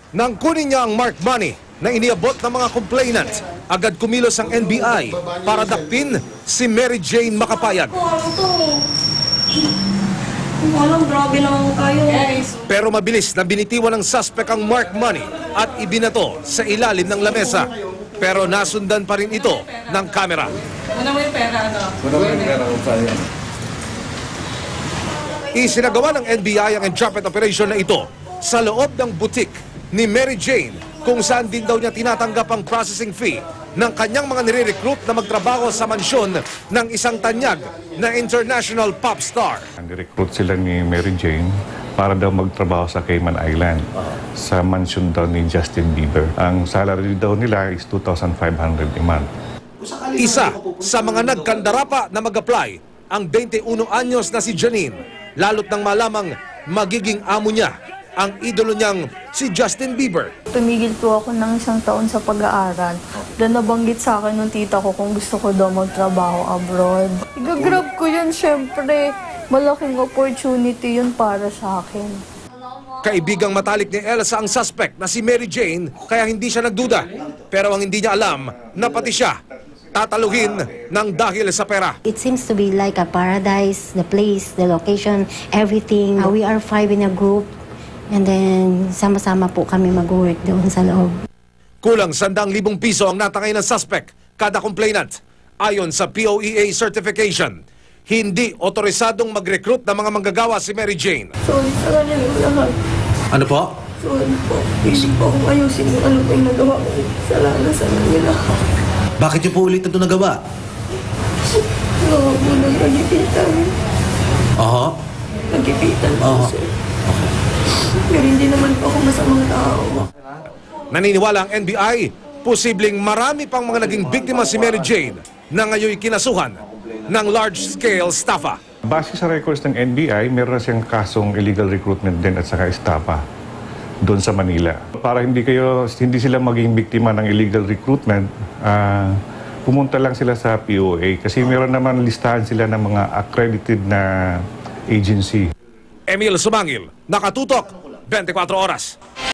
Nang kunin niya ang mark money na iniabot ng mga complainant, agad kumilos ang NBI para dakpin si Mary Jane Macapayag. Walang grabe naman kayo. Pero mabilis na binitiwan ng suspect ang mark money at ibinato sa ilalim ng lamesa. Pero nasundan pa rin ito ng kamera. Una mo yung pera, ano? Isinagawa ng NBI ang entrapment operation na ito sa loob ng boutique ni Mary Jane, kung saan din daw niya tinatanggap ang processing fee ng kanyang mga nire-recruit na magtrabaho sa mansyon ng isang tanyag na international pop star. Nire-recruit sila ni Mary Jane para daw magtrabaho sa Cayman Island sa mansyon daw ni Justin Bieber. Ang salary daw nila is $2,500 a month. Isa sa mga nagkandara pa na mag-apply ang 21 anyos na si Janine, lalo't nang malamang magiging amo niya ang idolo niyang si Justin Bieber. Tumigil po ako ng 1 taon sa pag-aaral. Doon nabanggit sa akin ng tita ko kung gusto ko daw magtrabaho abroad. Igagrab ko yun, syempre. Malaking opportunity yun para sa akin. Kaibigang matalik ni Elsa ang suspect na si Mary Jane, kaya hindi siya nagduda. Pero ang hindi niya alam na pati siya tataluhin ng dahil sa pera. It seems to be like a paradise, the place, the location, everything. We are 5 in a group. And then, sama-sama po kami mag-work doon sa loob. Kulang 100,000 piso ang natangay ng suspect kada complainant. Ayon sa POEA certification, hindi otorisadong mag-recruit ng mga manggagawa si Mary Jane. Sorry sa kanya lahat. Ano po? Sorry po. Piling po akong ayusin kung ano po yung nagawa ko. Salamat sa kanila. Bakit niyo po ulit ito nagawa? Oo, unang nagipitan. Aha. Nagipitan po, sir. Pero hindi naman po ako masamang tao. Naniniwala ang NBI, posibleng marami pang mga naging biktima si Mary Jane na ngayon kinasuhan ng large-scale staffa. Base sa records ng NBI, meron na siyang kasong illegal recruitment din at saka estafa doon sa Manila. Para hindi sila maging biktima ng illegal recruitment, pumunta lang sila sa POA kasi meron naman listahan sila ng mga accredited na agency. Emil Sumangil, nakatutok, 24 oras.